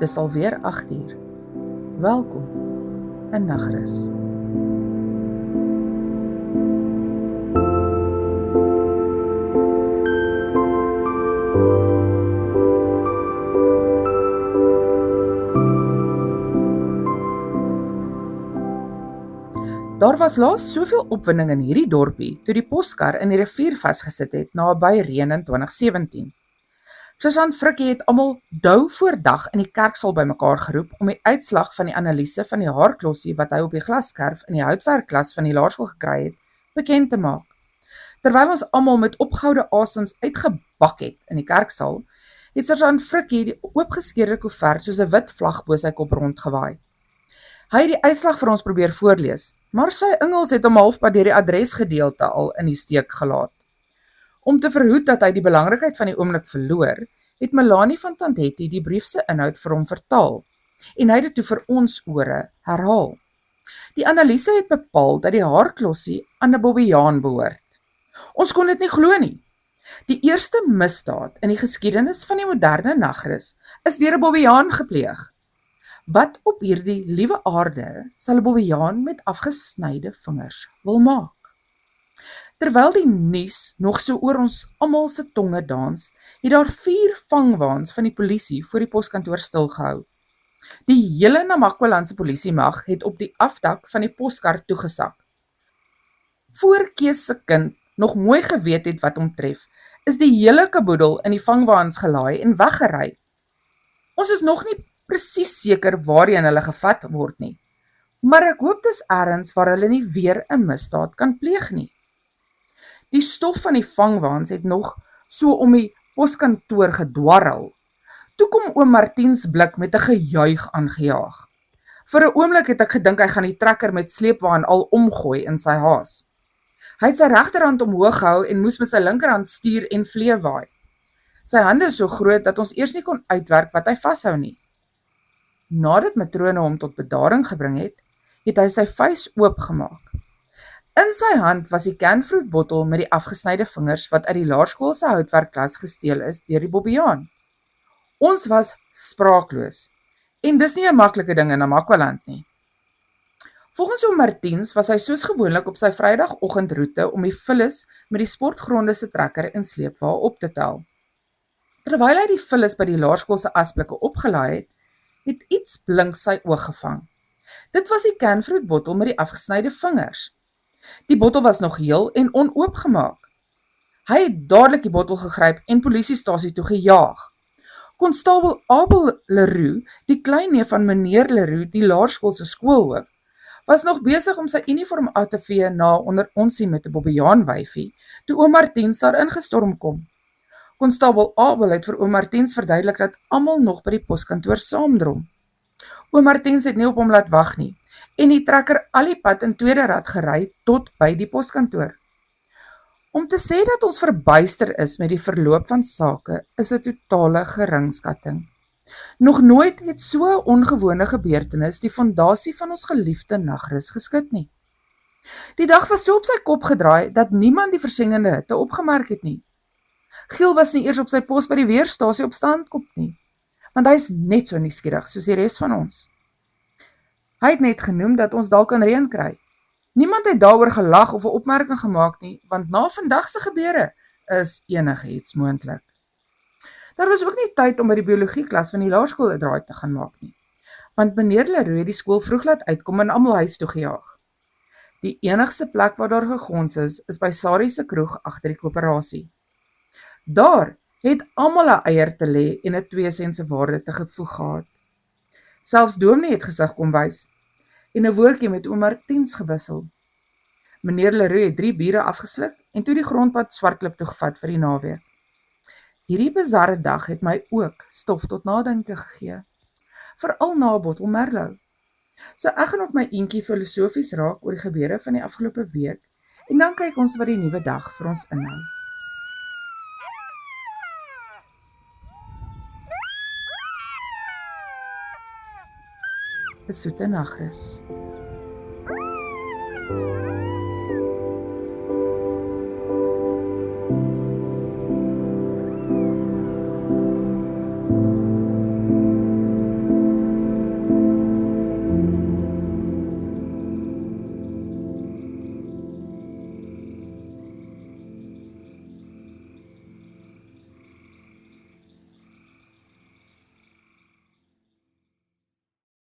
Dis alweer 8 uur. Welkom in Nagrus. Daar was laas soveel opwinding in hierdie dorpie toe die poskar in die rivier vasgesit het na 'n baie reën in 2017. Sergeant Frikkie het almal dou voor dag in die kerksaal bymekaar geroep om die uitslag van die analise van die haarklossie wat hy op die glasskerf in die houtwerkklas van die laerskool gekry het, bekend te maak. Terwyl ons almal met opgehoude asems uitgebak het in die kerksaal, het Sergeant Frikkie die oopgeskeurde koevert soos 'n wit vlag bo sy kop rondgewaai. Hy het die uitslag vir ons probeer voorlees, maar sy Engels het hom halfpad deur die adresgedeelte al in die steek gelaat. Om te verhoed dat hy die belangrikheid van die oomblik verloor, het Melanie van Tant Hetty die brief se inhoud vir hom vertaal, en hy het dit toe vir ons ore herhaal. Die analise het bepaal dat die haarklossie aan 'n Bobbejaan behoort. Ons kon dit nie glo nie. Die eerste misdaad in die geskiedenis van die moderne Nagrus is deur 'n Bobbejaan gepleeg. Wat op hierdie liewe aarde sal 'n Bobbejaan met afgesnyde vingers wil maak? Terwyl die nuus nog so oor ons almal se tonge dans, het daar 4 vangwaans van die polisie voor die poskantoor stilgehou. Die hele Namakwalandse polisiemag het op die afdak van die poskar toegesak. Voor Kees se kind nog mooi geweet het wat hom tref, is die hele kaboedel in die vangwaans gelaai en weggery. Ons is nog nie presies seker waarheen hulle gevat word nie, maar ek hoop dis ergens waar hulle nie weer 'n misdaad kan pleeg nie. Die stof van die vangwaans het nog so om die poskantoor gedwarrel. Toe kom oom Martiens blik met 'n gejuig aangejaag. Vir 'n oomblik het ek gedink hy gaan die trekker met sleepwaan al omgooi in sy haas. Hy het sy regterhand omhoog gehou en moes met sy linkerhand stuur en vlee waai. Sy hande is so groot dat ons eers nie kon uitwerk wat hy vashou nie. Nadat matrone hom tot bedaring gebring het, het hy sy vuis oopgemaak. In sy hand was die canfruitbottel met die afgesnyde vingers wat uit die laerskool se houtwerkklas gesteel is deur die Bobbejaan. Ons was spraakloos, en dis nie 'n maklike ding in Namakwaland nie. Volgens oom Martiens was hy soos gewoonlik op sy Vrydagoggendroete om die vullis met die sportgronde se trekker en sleepwa op te tel. Terwyl hy die vullis by die laerskool se asblikke opgelaai het, het iets blink sy oog gevang. Dit was die canfruitbottel met die afgesnyde vingers. Die bottel was nog heel en onoopgemaak. Hy het dadelik die bottel gegryp en polisiestasie toe gejaag. Konstabel Abel Leroux, die kleinneef van meneer Leroux, die laerskool se skoolhoof, was nog besig om sy uniform af te vee na onder onsie met 'n Bobbejaan wyfie, toe oom Martiens daar ingestorm kom. Konstabel Abel het vir oom Martiens verduidelik dat almal nog by die poskantoor saamdrom. Oom Martiens het nie op hom laat wag nie, en die trekker al die pad in tweede rad gery tot by die poskantoor. Om te sê dat ons verbuister is met die verloop van sake, is 'n totale geringskatting. Nog nooit het so 'n ongewone gebeurtenis die fondasie van ons geliefde Nagrus geskit nie. Die dag was so op sy kop gedraai, dat niemand die versengende hitte opgemerk het nie. Giel was nie eers op sy pos by die weerstasie op standkop nie, want hy is net so nuuskierig soos die res van ons. Hy het net genoem dat ons dalk kan reën kry. Niemand het daaroor gelag of 'n opmerking gemaak nie, want na vandag se gebeure is enigiets moontlik. Daar was ook nie tyd om by die biologieklas van die laerskool 'n draai te gaan maak nie, want meneer Leroux het die skool vroeg laat uitkom en almal huis toe gejaag. Die enigste plek waar daar gegons is by Sarie se kroeg agter die koöperasie. Daar het almal 'n eier te lê en 'n 2 sent se waarde te gevoeg gehad. Selfs Dominee het gesig kom wys en 'n woordjie met oom Martiens gewissel. Meneer Leroux het 3 biere afgesluk en toe die grondpad Swartklip toe gevat vir die naweek. Hierdie bizarre dag het my ook stof tot nadenke gegee, veral na 'n bottel Merlot. So ek gaan op my eentjie filosofies raak oor die gebeure van die afgelope week en dan kyk ons wat die nuwe dag vir ons inhou. 'n soete nagrus.